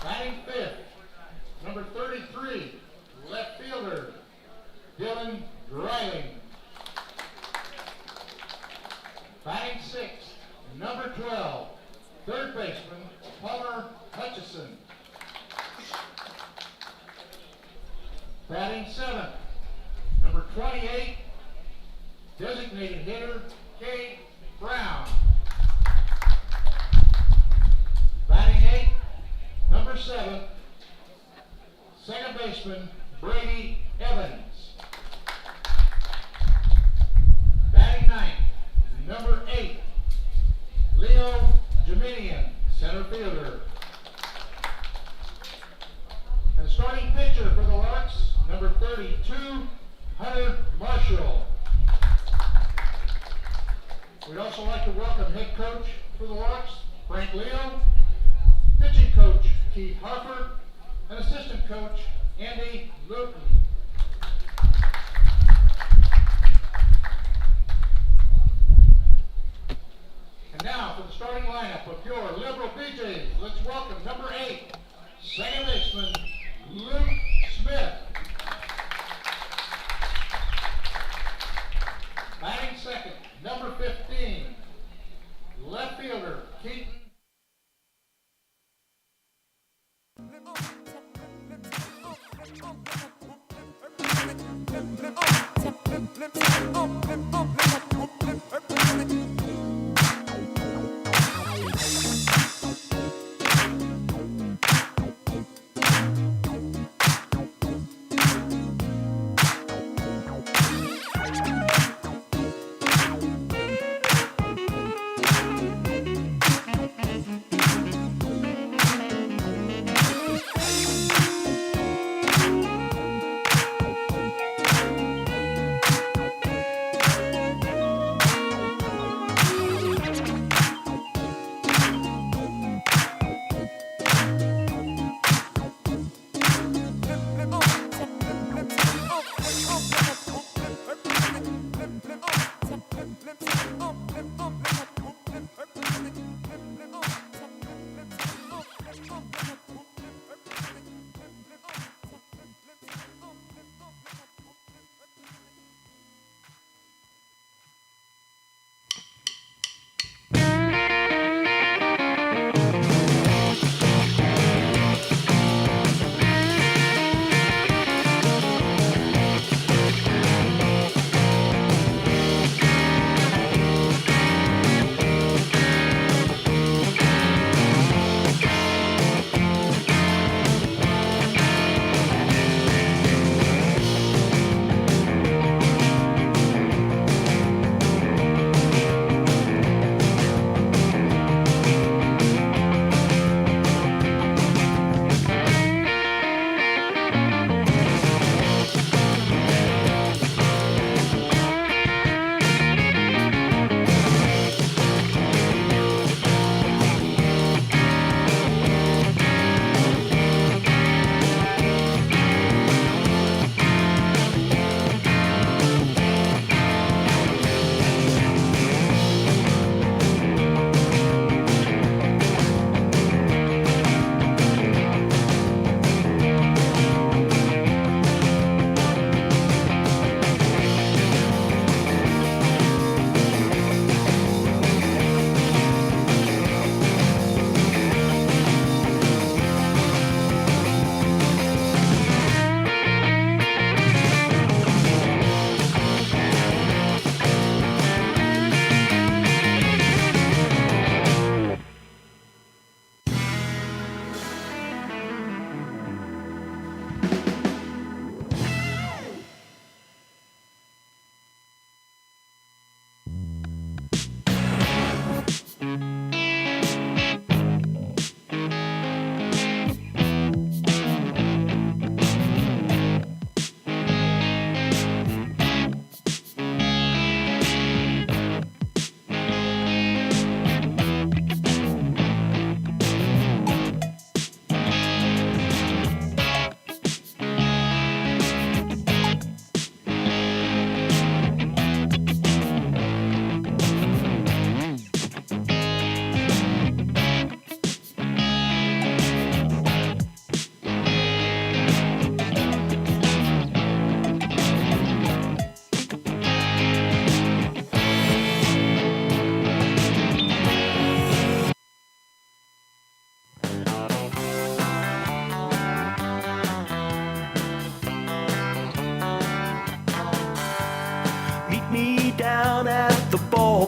Batting fifth, number 33, left fielder, Dylan Dryling. Batting sixth, number 12, third baseman, Palmer Hutchison. Batting seventh, number 28, designated hitter, Kate Brown. Batting eighth, number 7, second baseman, Brady Evans. Batting ninth, number 8, Leo Jaminian, center fielder. And starting pitcher for the Larks, number 32, Hunter Marshall. We'd also like to welcome head coach for the Larks, Frank Leo, pitching coach, Keith Harper, and assistant coach, Andy Luton. And now for the starting lineup of your Liberal PJs, let's welcome number 8, second baseman, Luke Smith. Batting second, number 15, left fielder, Keaton.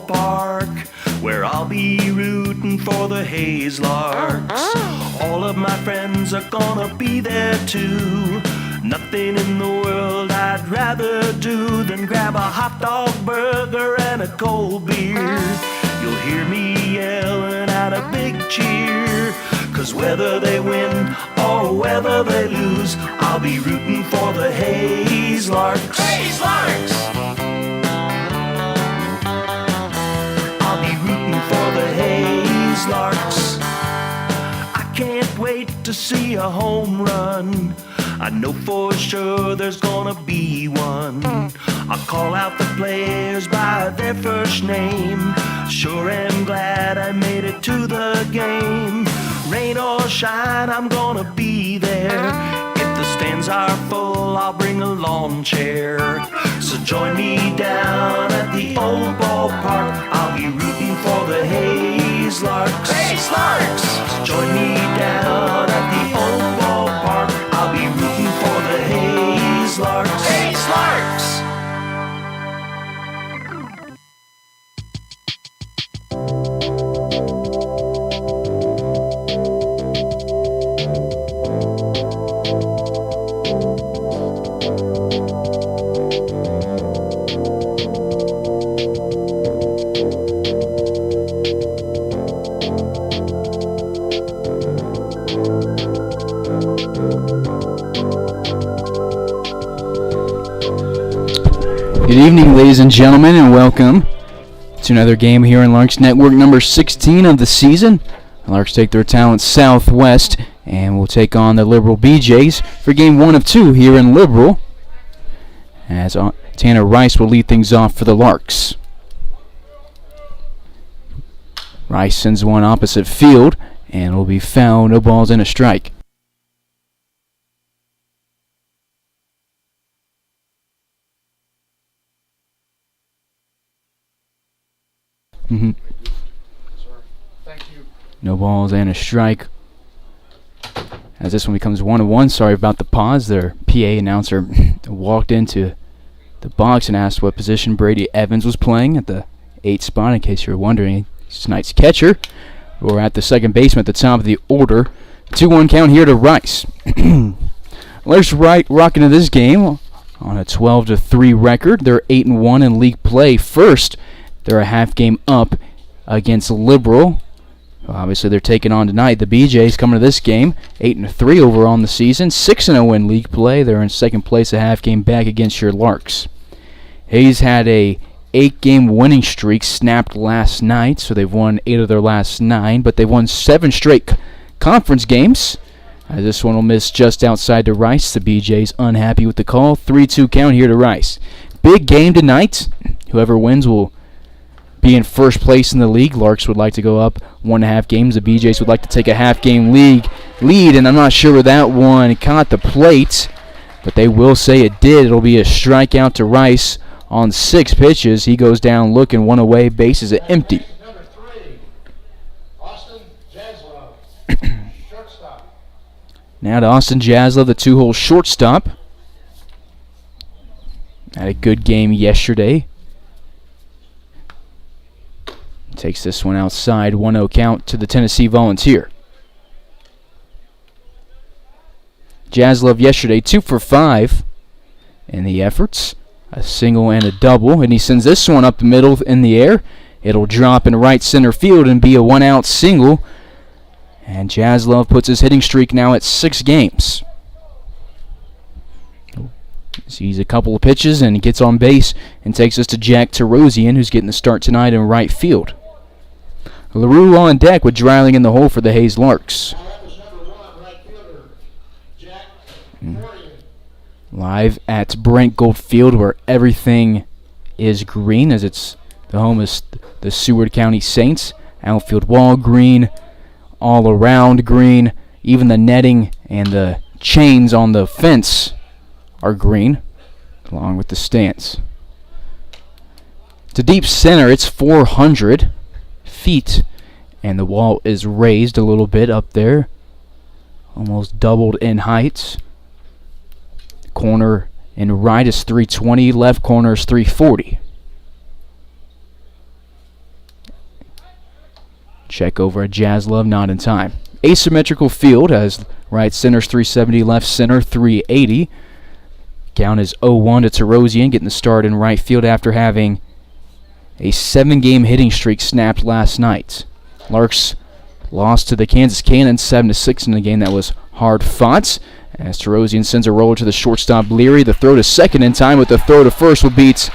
ballpark, where I'll be rooting for the Hayes Larks. All of my friends are gonna be there too. Nothing in the world I'd rather do than grab a hot dog burger and a cold beer. You'll hear me yelling out a big cheer, 'cause whether they win or whether they lose, I'll be rooting for the Hayes Larks. Hayes Larks! I'll be rooting for the Hayes Larks. I can't wait to see a home run. I know for sure there's gonna be one. I'll call out the players by their first name. Sure am glad I made it to the game. Rain or shine, I'm gonna be there. If the stands are full, I'll bring a lawn chair. So join me down at the old ballpark. I'll be rooting for the Hayes Larks. Hayes Larks! So join me down at the old ballpark. I'll be rooting for the Hayes Larks. Hayes Larks! Good evening, ladies and gentlemen, and welcome to another game here in Larks Network number 16 of the season. The Larks take their talent southwest and will take on the Liberal BJs for game 1 of 2 here in Liberal, as Tanner Rice will lead things off for the Larks. Rice sends one opposite field and will be fouled. No balls and a strike. Thank you. No balls and a strike. As this one becomes 1-1. Sorry about the pause. Their PA announcer walked into the box and asked what position Brady Evans was playing at the 8th spot. In case you're wondering, he's tonight's catcher. We're at the second baseman at the top of the order. 2-1 count here to Rice. Larks rocking into this game on a 12-3 record. They're 8-1 in league play. First, they're a half game up against Liberal. Obviously, they're taking on tonight the BJs coming to this game. 8-3 overall in the season. 6-0 in league play. They're in second place, a half game back against your Larks. Hayes had a 8-game winning streak snapped last night, so they've won 8 of their last 9, but they've won 7 straight conference games. This one will miss just outside to Rice. The BJs unhappy with the call. 3-2 count here to Rice. Big game tonight. Whoever wins will be in first place in the league. Larks would like to go up 1.5 games. The BJs would like to take a half-game lead, and I'm not sure where that one caught the plate, but they will say it did. It'll be a strikeout to Rice on 6 pitches. He goes down looking, one away, bases are empty. Number 3, Austin Jaslov, shortstop. Now to Austin Jaslov, the 2-hole shortstop. Had a good game yesterday. Takes this one outside, 1-0 count to the Tennessee Volunteer. Jaslov yesterday 2 for 5 in the efforts. A single and a double, and he sends this one up the middle in the air. It'll drop in right center field and be a 1-out single. And Jaslov puts his hitting streak now at 6 games. Sees a couple of pitches and gets on base and takes us to Jack Terosian, who's getting the start tonight in right field. LaRue on deck with Dreiling in the hole for the Hayes Larks. That was number 1, right fielder, Jack Terosian. Live at Brent Gold Field, where everything is green, as it's the home is the Seward County Saints. Outfield wall green, all around green. Even the netting and the chains on the fence are green, along with the stands. To deep center, it's 400 feet, and the wall is raised a little bit up there, almost doubled in height. Corner and right is 320, left corner is 340. Check over at Jazz Love, not in time. Asymmetrical field has right center's 370, left center 380. Count is 0-1 to Terosian, getting the start in right field after having a 7-game hitting streak snapped last night. Larks lost to the Kansas Cannons 7-6 in a game that was hard fought. As Terosian sends a roller to the shortstop Leary, the throw to second in time, with the throw to first will beat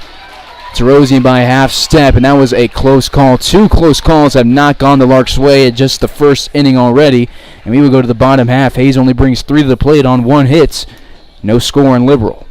Terosian by a half step, and that was a close call. 2 close calls have not gone the Larks' way at just the first inning already, and we will go to the bottom half. Hayes only brings 3 to the plate on 1 hit. No score in Liberal.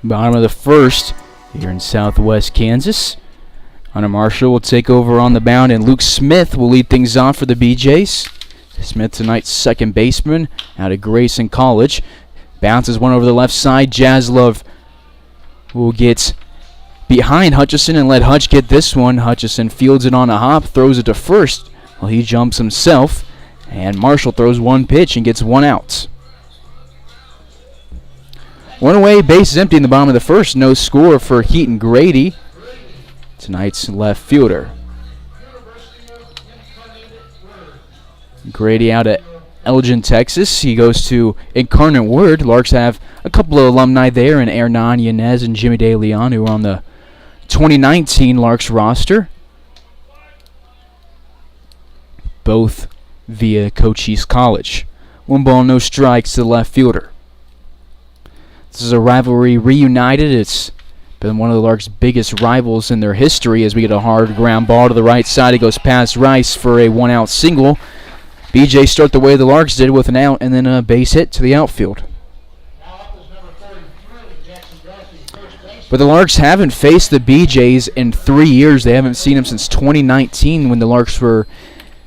Bottom of the first here in southwest Kansas. Hunter Marshall will take over on the mound, and Luke Smith will lead things off for the BJs. Smith, tonight's second baseman out of Grayson College. Bounces one over the left side. Jaslov will get behind Hutchison and let Hutch get this one. Hutchison fields it on a hop, throws it to first. Well, he jumps himself, and Marshall throws one pitch and gets 1 out. 1 away, bases empty in the bottom of the first. No score for Keaton Grady, tonight's left fielder. Grady out at Elgin, Texas. He goes to Incarnate Word. Larks have a couple of alumni there in Hernan Yanez and Jimmy De Leon, who are on the 2019 Larks roster, both via Cochise College. 1 ball, no strikes to the left fielder. This is a rivalry reunited. It's been one of the Larks' biggest rivals in their history as we get a hard ground ball to the right side. It goes past Rice for a 1-out single. BJ start the way the Larks did with an out and then a base hit to the outfield. But the Larks haven't faced the BJs in 3 years. They haven't seen them since 2019 when the Larks were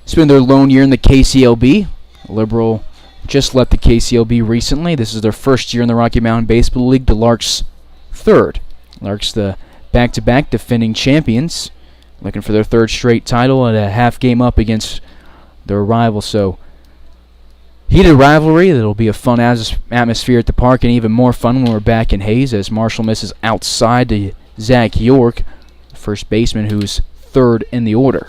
spending their lone year in the KCLB. Liberal just left the KCLB recently. This is their first year in the Rocky Mountain Baseball League. The Larks third. Larks the back-to-back defending champions, looking for their 3rd straight title and a half game up against their rival. So heated rivalry. That'll be a fun atmosphere at the park, and even more fun when we're back in Hayes as Marshall misses outside to Zach York, first baseman, who's 3rd in the order.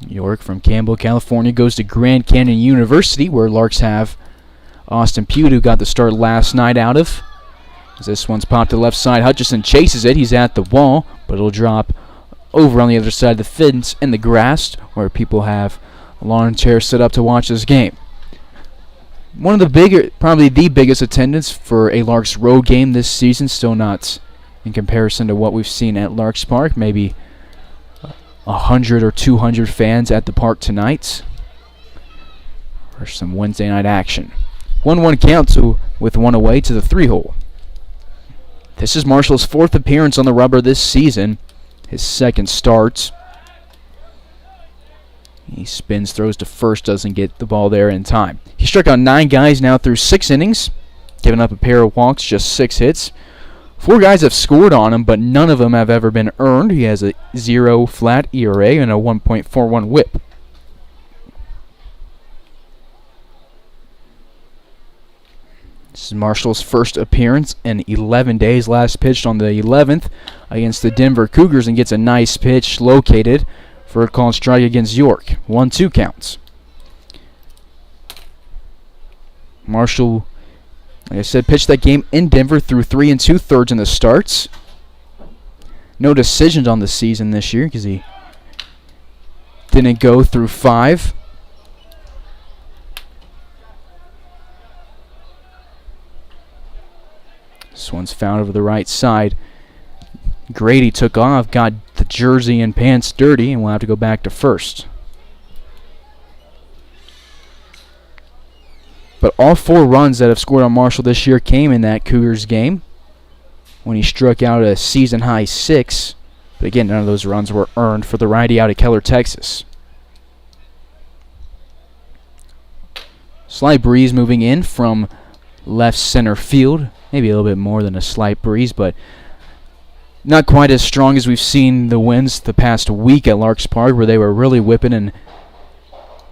York from Campbell, California, goes to Grand Canyon University, where Larks have Austin Pugh, who got the start last night out of. As this one's popped to the left side, Hutchison chases it. He's at the wall, but it'll drop over on the other side of the fence in the grass where people have lawn chairs set up to watch this game. One of the bigger, probably the biggest attendance for a Larks road game this season, still not in comparison to what we've seen at Larks Park, maybe 100 or 200 fans at the park tonight for some Wednesday night action. 1-1 count with one away to the 3-hole. This is Marshall's 4th appearance on the rubber this season, his 2nd start. He spins, throws to first, doesn't get the ball there in time. He struck out 9 guys now through 6 innings, giving up a pair of walks, just 6 hits. 4 guys have scored on him, but none of them have ever been earned. He has a 0 flat ERA and a 1.41 whip. This is Marshall's first appearance in 11 days. Last pitched on the 11th against the Denver Cougars and gets a nice pitch located for a called strike against York. 1-2 counts. Marshall, like I said, pitched that game in Denver through 3 2/3 in the starts. No decisions on the season this year because he didn't go through 5. This one's found over the right side. Grady took off, got the jersey and pants dirty, and we'll have to go back to first. But all 4 runs that have scored on Marshall this year came in that Cougars game when he struck out a season-high 6. But again, none of those runs were earned for the righty out of Keller, Texas. Slight breeze moving in from left center field. Maybe a little bit more than a slight breeze, but not quite as strong as we've seen the winds the past week at Larks Park, where they were really whipping and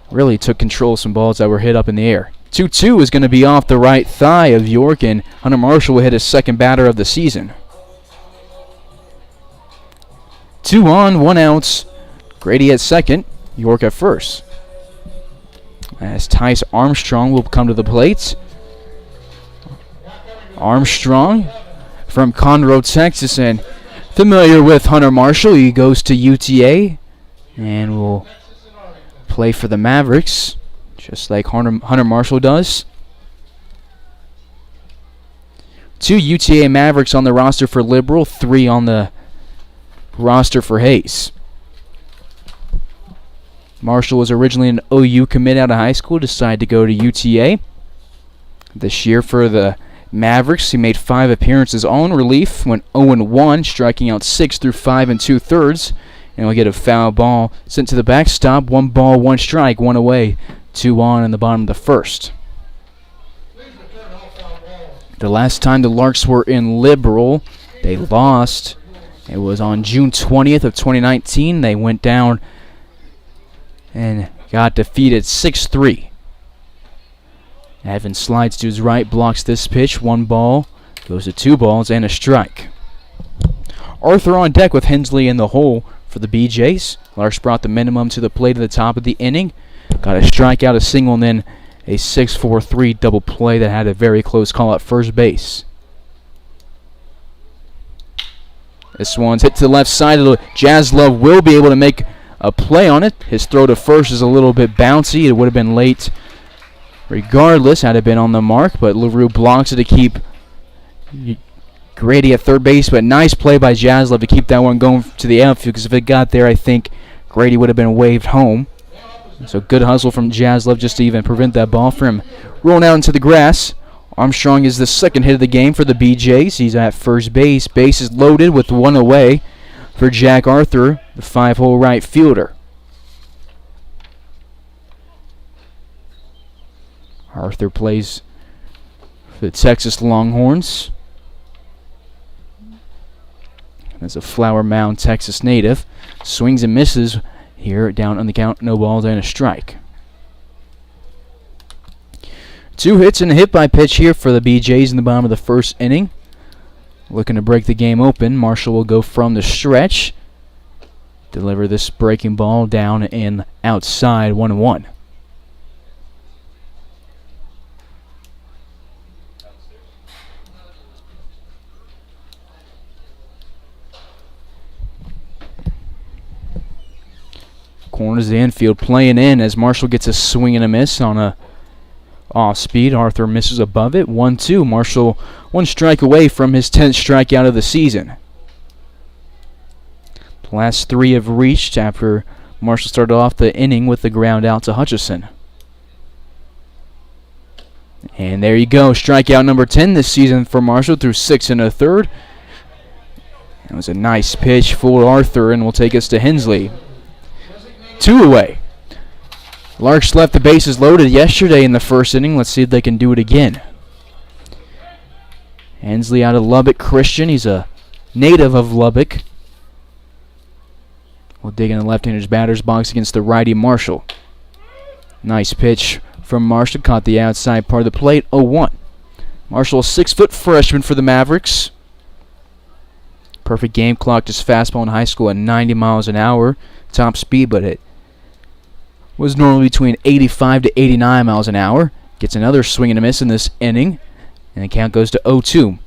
really took control of some balls that were hit up in the air. 2-2 is going to be off the right thigh of York, and Hunter Marshall will hit his 2nd batter of the season. 2 on, 1 out. Grady at 2nd, York at 1st. As Tice Armstrong will come to the plate. Armstrong from Conroe, Texas, and familiar with Hunter Marshall. He goes to UTA and will play for the Mavericks, just like Hunter Marshall does. 2 UTA Mavericks on the roster for Liberal, 3 on the roster for Hayes. Marshall was originally an OU commit out of high school, decided to go to UTA. This year for the Mavericks, he made 5 appearances on relief, went 0-1, striking out 6 through 5 2/3, and will get a foul ball sent to the backstop. 1 ball, 1 strike, 1 away, 2 on in the bottom of the 1st. The last time the Larks were in Liberal, they lost. It was on June 20th of 2019. They went down and got defeated 6-3. Evans slides to his right, blocks this pitch. 1 ball, goes to 2 balls and a strike. Arthur on deck with Hensley in the hole for the BJs. Larks brought the minimum to the plate at the top of the inning. Got a strikeout, a single, and then a 6-4-3 double play that had a very close call at first base. This one's hit to the left side. Jaslov will be able to make a play on it. His throw to first is a little bit bouncy. It would have been late regardless had it been on the mark, but LaRue blocks it to keep Grady at third base. But nice play by Jaslov to keep that one going to the outfield, because if it got there, I think Grady would have been waved home. So good hustle from Jaslov just to even prevent that ball from rolling out into the grass. Armstrong is the 2nd hit of the game for the BJs. He's at first base. Base is loaded with 1 away for Jack Arthur, the 5-hole right fielder. Arthur plays for the Texas Longhorns. As a Flower Mound, Texas native. Swings and misses here, down on the count, no balls and a strike. 2 hits and a hit by pitch here for the BJs in the bottom of the 1st inning. Looking to break the game open. Marshall will go from the stretch. Deliver this breaking ball down and outside, 1-1. Corners the infield, playing in as Marshall gets a swing and a miss on a off speed. Arthur misses above it. 1-2. Marshall 1 strike away from his 10th strikeout of the season. The last 3 have reached after Marshall started off the inning with the ground out to Hutchison. And there you go. Strikeout number 10 this season for Marshall through 6 1/3. That was a nice pitch for Arthur and will take us to Hensley. 2 away. Larks left the bases loaded yesterday in the first inning. Let's see if they can do it again. Hensley out of Lubbock Christian. He's a native of Lubbock. We'll dig in the left-hander's batter's box against the righty Marshall. Nice pitch from Marshall. Caught the outside part of the plate. 0-1. Marshall, a 6-foot freshman for the Mavericks. Perfect game, clocked his fastball in high school at 90 miles an hour. Top speed, but it was normally between 85 to 89 miles an hour. Gets another swing and a miss in this inning, and the count goes to 0-2.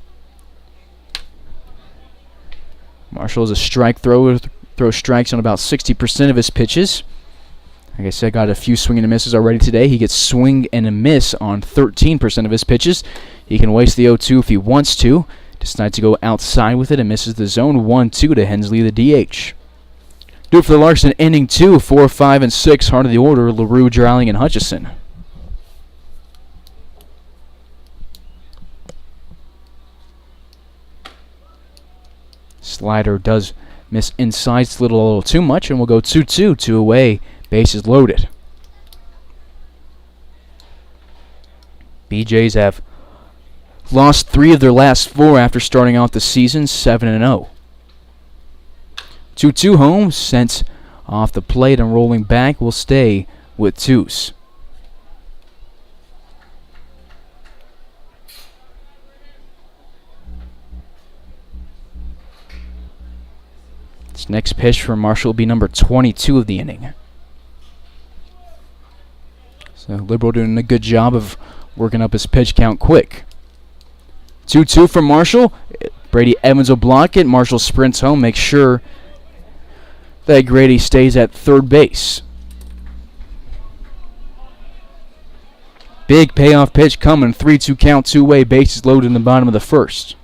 Marshall is a strike thrower, throws strikes on about 60% of his pitches. Like I said, got a few swing and a misses already today. He gets swing and a miss on 13% of his pitches. He can waste the 0-2 if he wants to. Decides to go outside with it and misses the zone. 1-2 to Hensley, the DH. Do it for the Larks in inning 2, 4, 5, and 6. Heart of the order, LaRue, Dowling, and Hutchison. Slider does miss inside, it's a little too much, and we'll go 2-2, 2 away, bases loaded. BJs have lost 3 of their last 4 after starting out the season 7-0. 2-2 home, sent off the plate and rolling back, will stay with 2s. This next pitch for Marshall will be number 22 of the inning. So Liberal doing a good job of working up his pitch count quick. 2-2 from Marshall. Brady Evans will block it. Marshall sprints home, makes sure that Grady stays at third base. Big payoff pitch coming. 3-2 count, 2-way, bases loaded in the bottom of the first.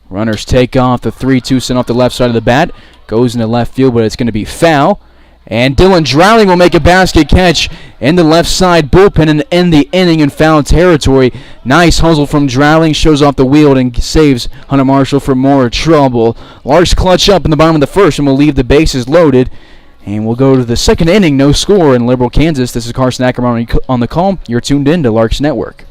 Runners take off. The 3-2 sent off the left side of the bat. Goes into left field, but it's going to be foul. And Dylan Dowling will make a basket catch in the left side bullpen and end the inning in foul territory. Nice hustle from Dowling. Shows off the wheel and saves Hunter Marshall from more trouble. Larks clutch up in the bottom of the first and will leave the bases loaded. And we'll go to the second inning. No score in Liberal, Kansas. This is Carson Ackerman on the call. You're tuned in to Larks Network.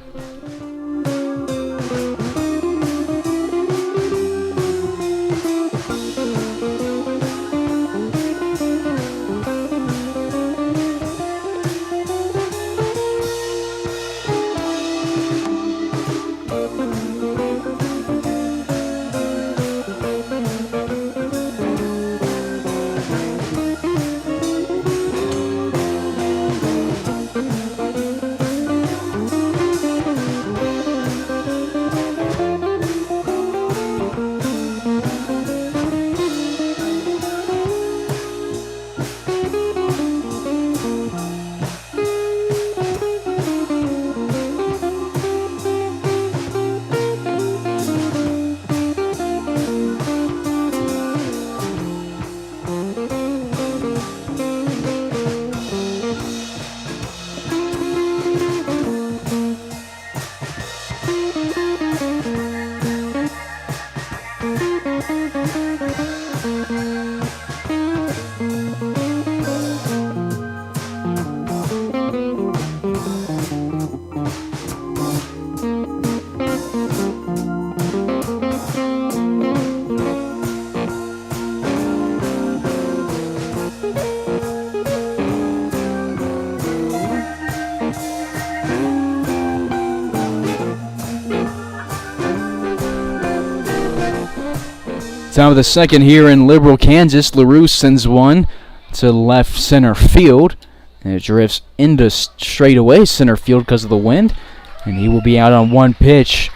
Top of the second here in Liberal, Kansas. LaRue sends one to left center field. And it drifts into straightaway center field because of the wind. And he will be out on one pitch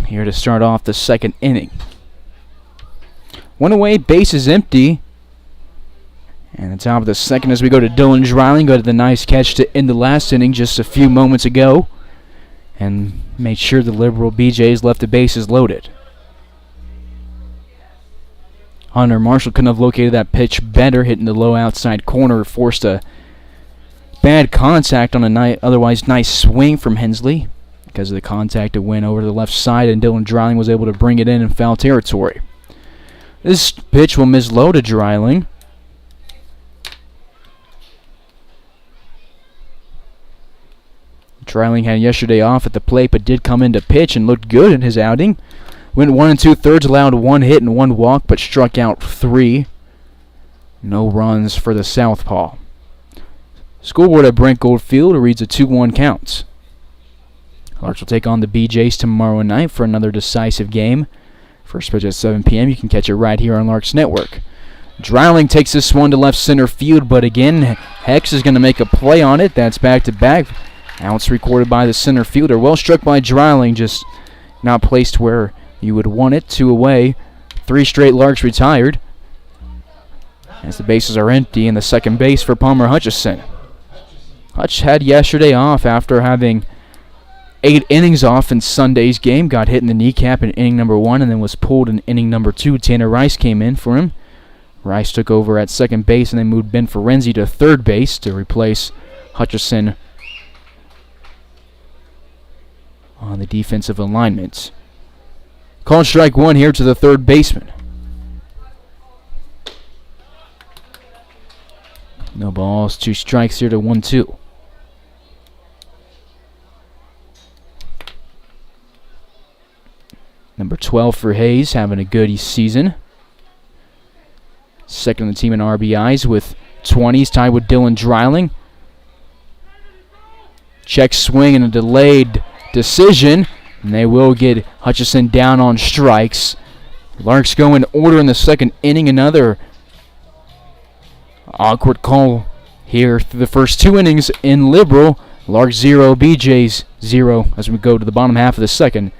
here to start off the second inning. One away, base is empty. And the top of the second as we go to Dylan Dreiling. Go to the nice catch to end the last inning just a few moments ago. And made sure the Liberal BJs left the bases loaded. Hunter Marshall couldn't have located that pitch better, hitting the low outside corner, forced a bad contact on a otherwise nice swing from Hensley. Because of the contact, it went over to the left side, and Dylan Dreiling was able to bring it in foul territory. This pitch will miss low to Dreiling. Dreiling had yesterday off at the plate, but did come into pitch and looked good in his outing. Went 1 2/3, allowed 1 hit and 1 walk, but struck out 3. No runs for the southpaw. Scoreboard at Brent Goldfield reads a 2-1 count. Larks will take on the BJs tomorrow night for another decisive game. First pitch at 7 p.m. You can catch it right here on Larks Network. Dreiling takes this one to left center field, but again, Hex is going to make a play on it. That's back-to-back. Outs recorded by the center fielder. Well struck by Dreiling, just not placed where you would want it. 2 away. 3 straight Larks retired. As the bases are empty in the second base for Palmer Hutchison. Hutch had yesterday off after having 8 innings off in Sunday's game. Got hit in the kneecap in inning number 1 and then was pulled in inning number 2. Tanner Rice came in for him. Rice took over at second base and then moved Ben Ferenzi to third base to replace Hutchison on the defensive alignment. Called strike 1 here to the third baseman. No balls, 2 strikes here to 1-2. Number 12 for Hayes, having a good season. Second on the team in RBIs with 20s, tied with Dylan Dreiling. Check swing and a delayed decision, and they will get Hutchison down on strikes. Larks go in order in the second inning. Another awkward call here through the first 2 innings in Liberal. Larks 0, BJs 0 as we go to the bottom half of the second.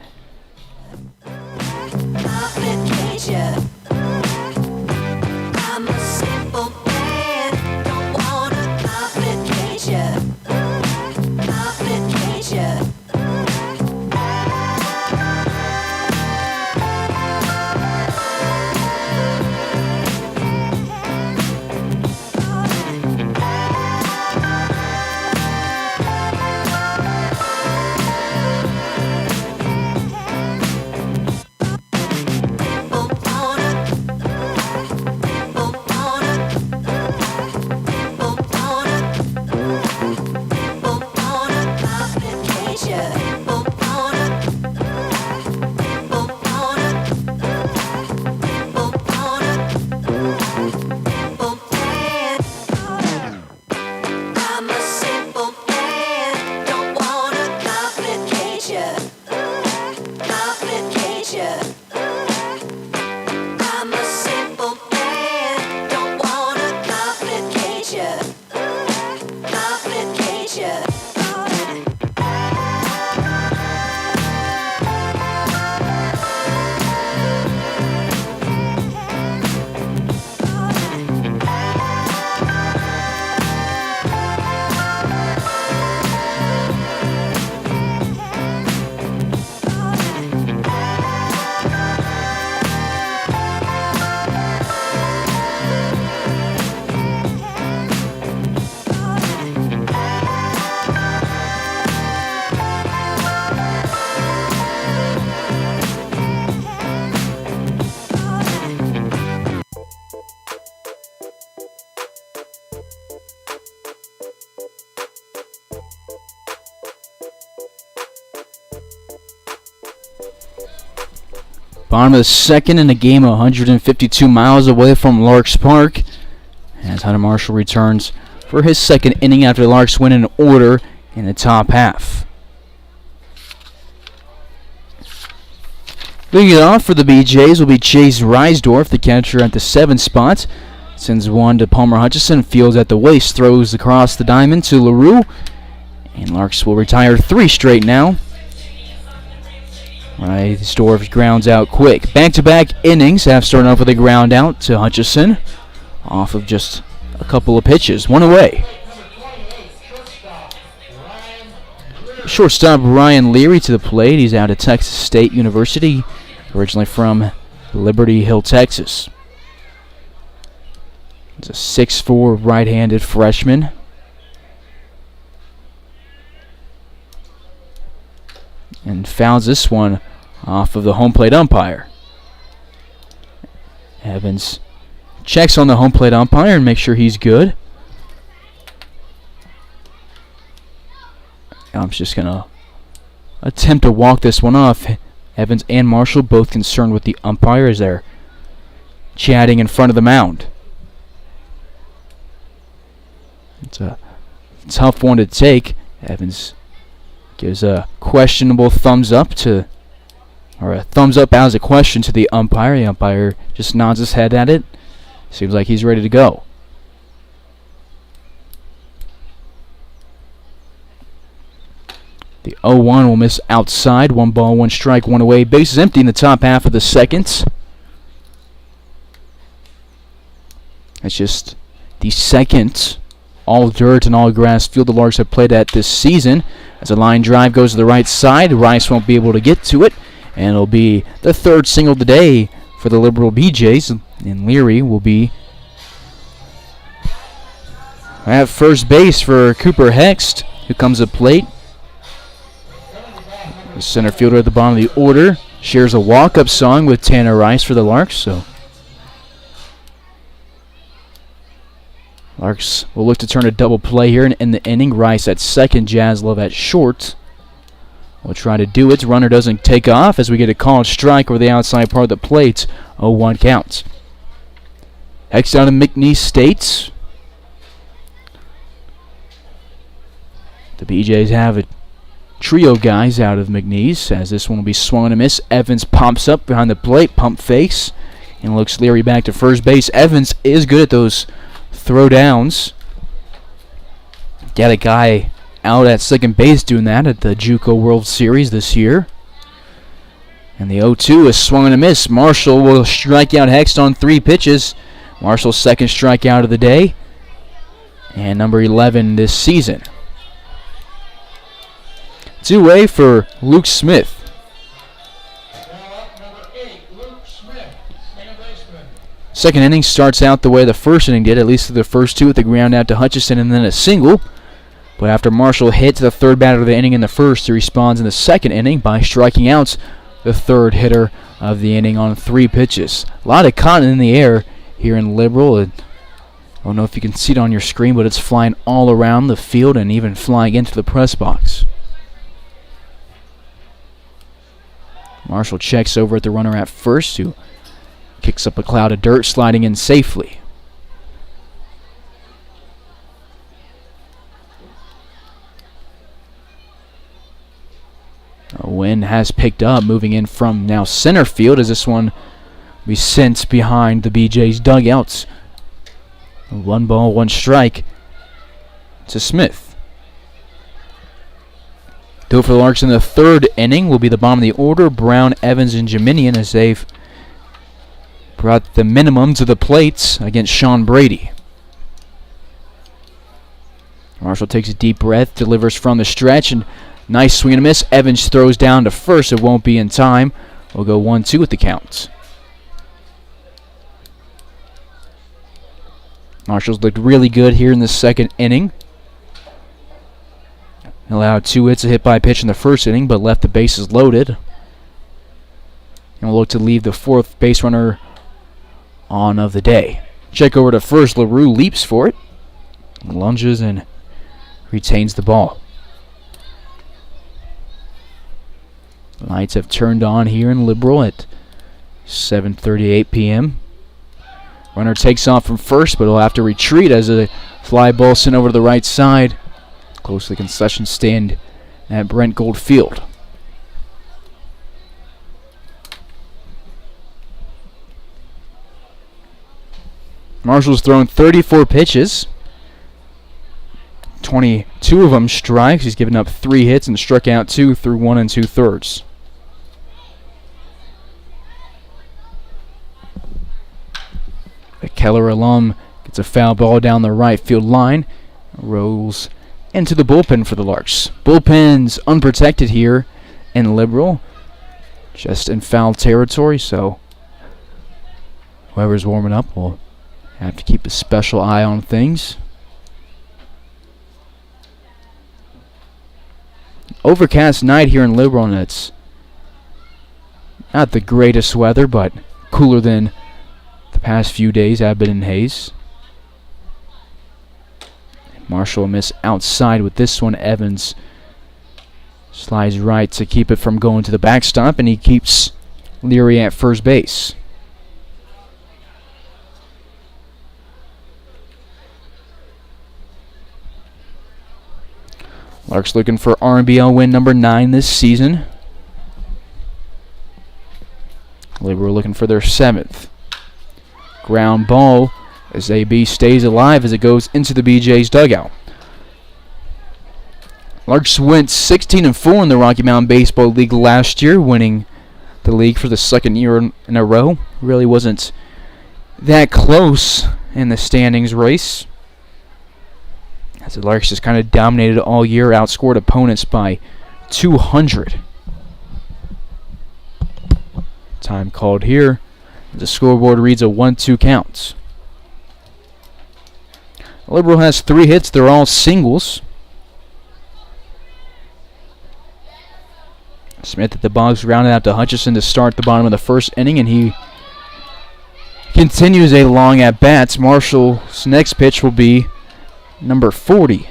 Bottom of the second in a game 152 miles away from Larks Park. As Hunter Marshall returns for his second inning after the Larks win in order in the top half. Leading it off for the BJs will be Chase Reisdorf, the catcher at the 7th spot. Sends one to Palmer Hutchison. Fields at the waist. Throws across the diamond to LaRue. And Larks will retire 3 straight now. Storff grounds out quick. Back-to-back innings have started off with a ground out to Hutchison. Off of just a couple of pitches. 1 away. Shortstop Ryan Leary to the plate. He's out at Texas State University, originally from Liberty Hill, Texas. He's a 6'4" right-handed freshman. And fouls this one off of the home plate umpire. Evans checks on the home plate umpire and makes sure he's good. I'm just going to attempt to walk this one off. Evans and Marshall both concerned with the umpire as they're chatting in front of the mound. It's a tough one to take. Evans gives a questionable thumbs up or a thumbs up as a question to the umpire. The umpire just nods his head at it. Seems like he's ready to go. The 0-1 will miss outside. 1 ball, 1 strike, 1 away. Bases empty in the top half of the second. That's just the second all dirt and all grass field the Larks have played at this season. As a line drive goes to the right side, Rice won't be able to get to it, and it'll be the 3rd single of the day for the Liberal BJs, and Leary will be at first base for Cooper Hext, who comes at plate. The center fielder at the bottom of the order shares a walk-up song with Tanner Rice for the Larks, so Larks will look to turn a double play here in the inning. Rice at second, Jaslov at short. We'll try to do it. Runner doesn't take off as we get a called strike over the outside part of the plate. 0-1 count. Next out of McNeese State. The BJs have a trio of guys out of McNeese as this one will be swung and a miss. Evans pops up behind the plate, pump fakes, and looks Leary back to first base. Evans is good at those throw downs. Got a guy out at second base doing that at the JUCO World Series this year. And the 0-2 is swung and a miss. Marshall will strike out Hext on 3 pitches. Marshall's second strikeout of the day, and number 11 this season. 2-way for Luke Smith. Second inning starts out the way the first inning did, at least through the first 2 with the ground out to Hutchison and then a single. But after Marshall hits the third batter of the inning in the first, he responds in the second inning by striking out the third hitter of the inning on 3 pitches. A lot of cotton in the air here in Liberal. I don't know if you can see it on your screen, but it's flying all around the field and even flying into the press box. Marshall checks over at the runner at first, who kicks up a cloud of dirt, sliding in safely. A wind has picked up, moving in from now center field as this one will be sent behind the BJ's dugouts. 1 ball, 1 strike to Smith. Do it for the Larks in the third inning will be the bottom of the order. Brown, Evans, and Jeminian as they've brought the minimum to the plates against Sean Brady. Marshall takes a deep breath, delivers from the stretch, and nice swing and a miss. Evans throws down to first. It won't be in time. We'll go 1-2 with the count. Marshall's looked really good here in the second inning. Allowed 2 hits, a hit by pitch in the first inning, but left the bases loaded. And will look to leave the fourth base runner on of the day. Check over to first. LaRue leaps for it, lunges, and retains the ball. Lights have turned on here in Liberal at 7:38 p.m. Runner takes off from first, but he'll have to retreat as a fly ball sent over to the right side, close to the concession stand at Brent Gold Field. Marshall's thrown 34 pitches. 22 of them strikes. He's given up 3 hits and struck out 2 through 1 2/3. The Keller alum gets a foul ball down the right field line. Rolls into the bullpen for the Larks. Bullpen's unprotected here in Liberal. Just in foul territory, so whoever's warming up will have to keep a special eye on things. Overcast night here in Liberal, and it's not the greatest weather, but cooler than the past few days have been in Hayes. Marshall will miss outside with this one. Evans slides right to keep it from going to the backstop, and he keeps Leary at first base. Larks looking for RBL win number 9 this season. Liberal looking for their 7th. Ground ball as AB stays alive as it goes into the BJ's dugout. Larks went 16-4 in the Rocky Mountain Baseball League last year, winning the league for the 2nd year in a row. Really wasn't that close in the standings race, as the Larks just kind of dominated all year, outscored opponents by 200. Time called here. The scoreboard reads a 1-2 count. Liberal has 3 hits. They're all singles. Smith at the box, rounded out to Hutchison to start the bottom of the 1st inning, and he continues a long at bats. Marshall's next pitch will be number 40.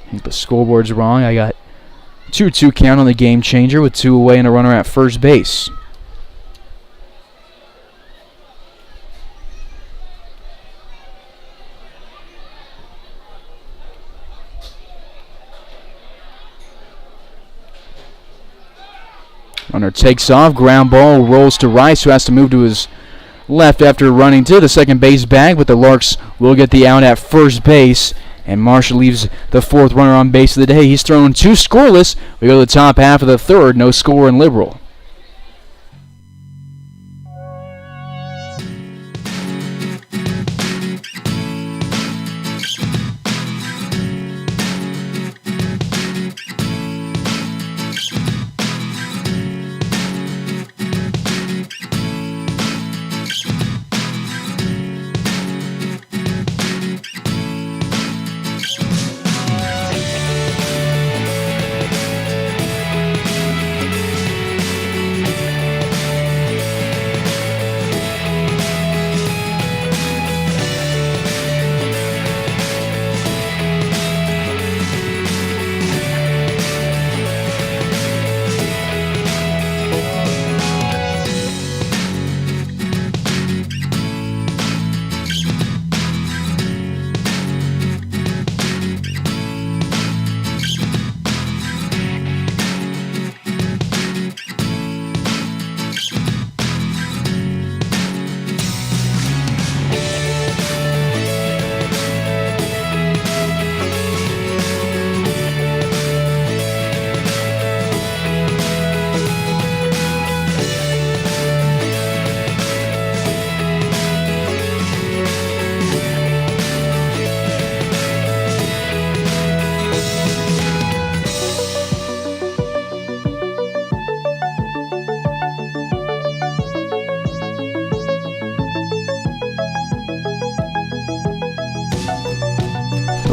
I think the scoreboard's wrong. I got 2-2 count on the game changer with 2 away and a runner at first base. Runner takes off, ground ball rolls to Rice, who has to move to his left after running to the second base bag, but the Larks will get the out at first base, and Marshall leaves the 4th runner on base of the day. He's thrown 2 scoreless. We go to the top half of the 3rd, no score in Liberal.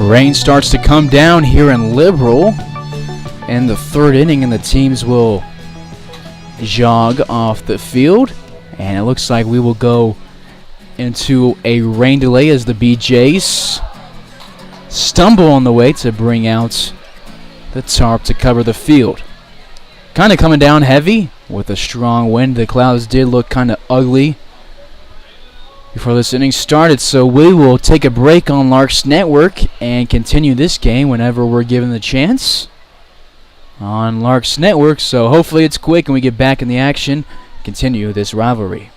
Rain starts to come down here in Liberal in the 3rd inning, and the teams will jog off the field, and it looks like we will go into a rain delay as the BJs stumble on the way to bring out the tarp to cover the field. Kind of coming down heavy with a strong wind. The clouds did look kind of ugly before this inning started, so we will take a break on Larks Network and continue this game whenever we're given the chance on Larks Network. So hopefully it's quick and we get back in the action, continue this rivalry.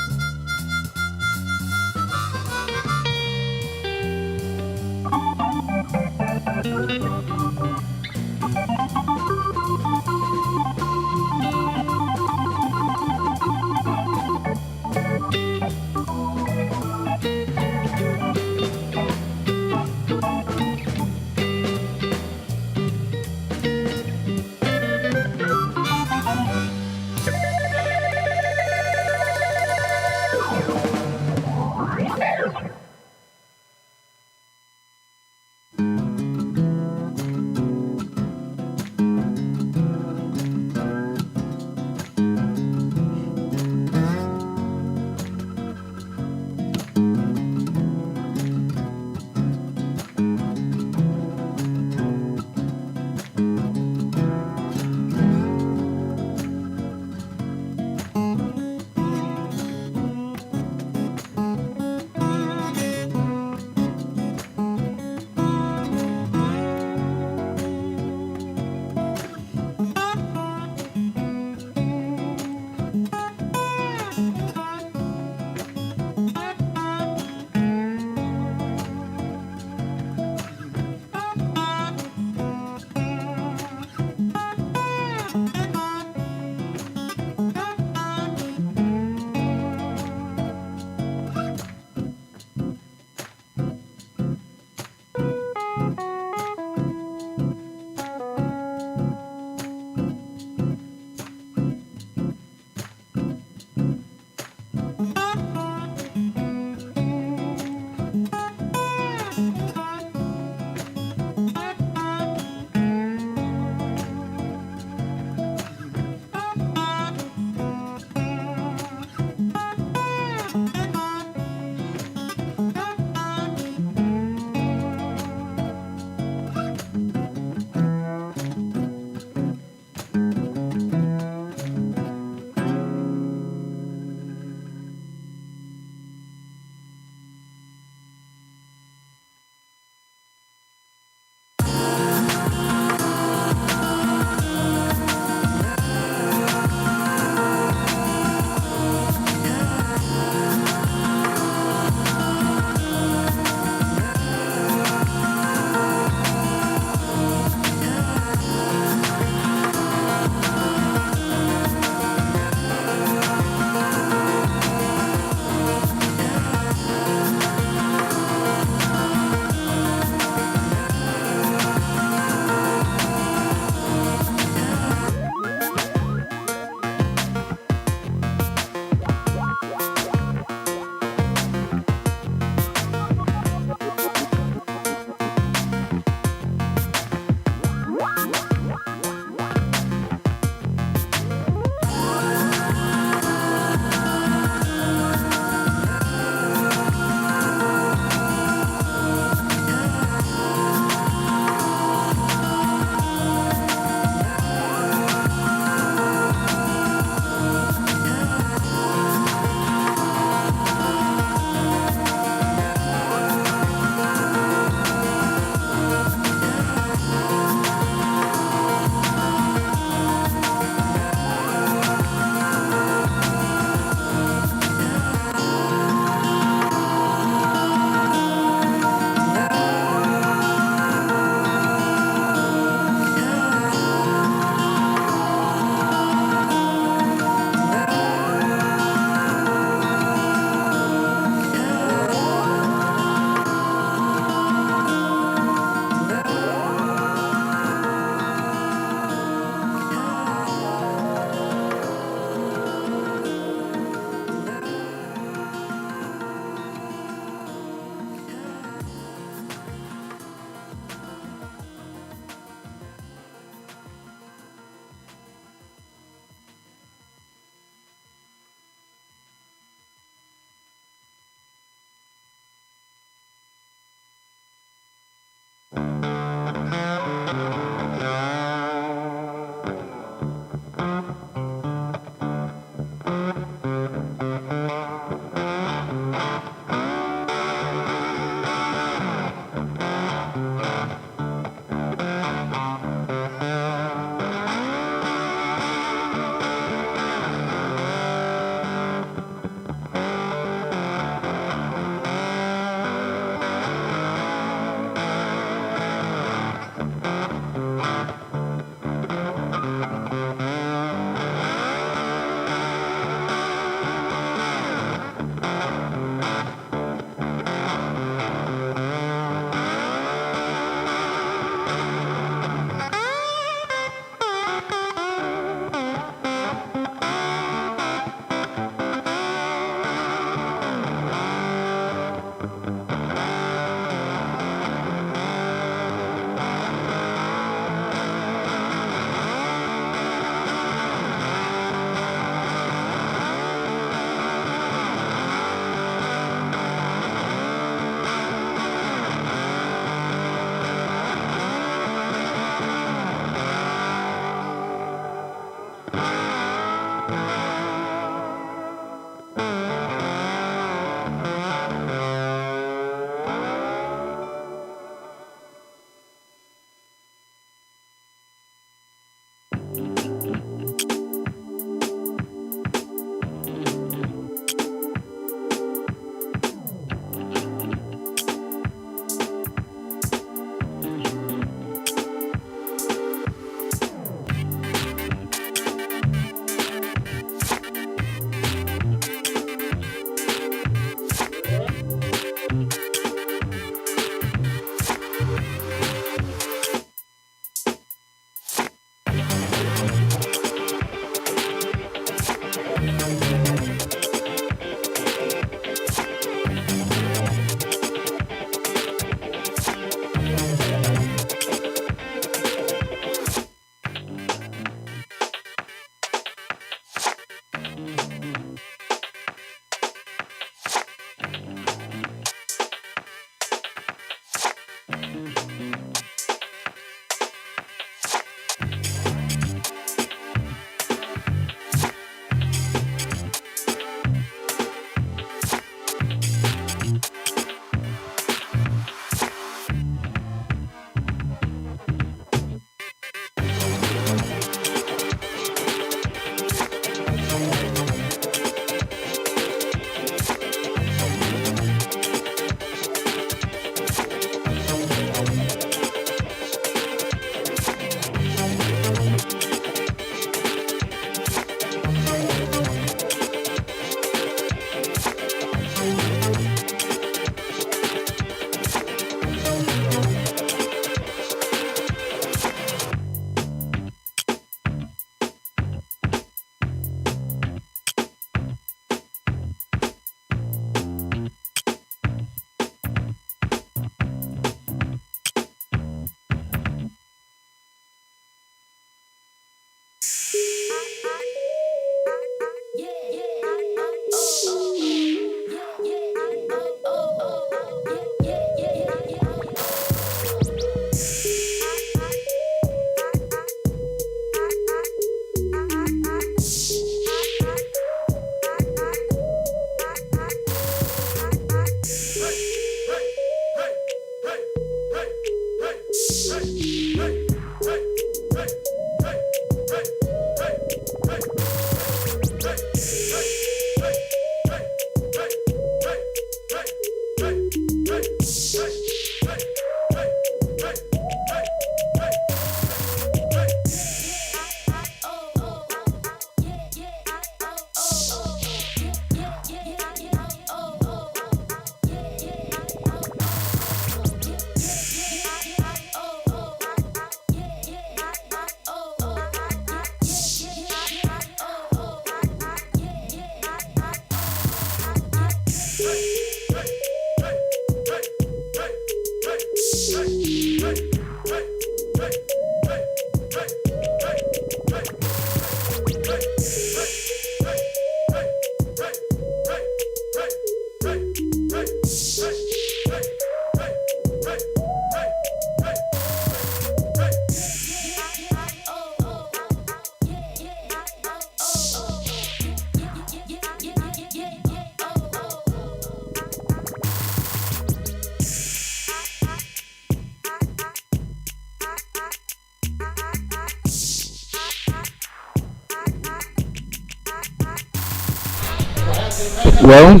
Well,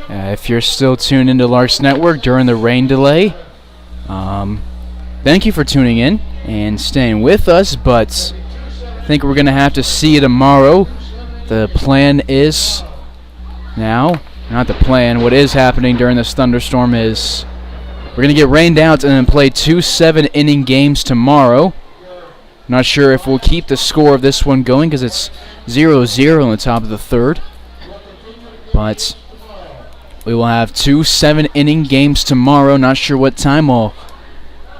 if you're still tuned into Larks Network during the rain delay, thank you for tuning in and staying with us, but I think we're going to have to see you tomorrow. The plan is now, not the plan, what is happening during this thunderstorm is we're going to get rained out and then play 2 7-inning games tomorrow. Not sure if we'll keep the score of this one going because it's 0-0 on the top of the third. But we will have 2 7-inning games tomorrow. Not sure what time. We'll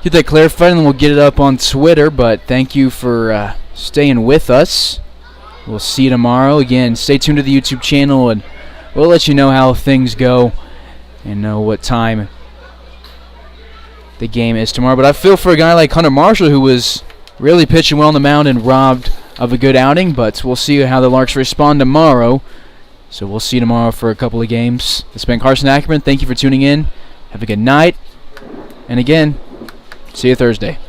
get that clarified and then we'll get it up on Twitter. But thank you for staying with us. We'll see you tomorrow. Again, stay tuned to the YouTube channel and we'll let you know how things go and know what time the game is tomorrow. But I feel for a guy like Hunter Marshall who was really pitching well on the mound and robbed of a good outing. But we'll see how the Larks respond tomorrow. So we'll see you tomorrow for a couple of games. This has been Carson Ackerman. Thank you for tuning in. Have a good night. And again, see you Thursday.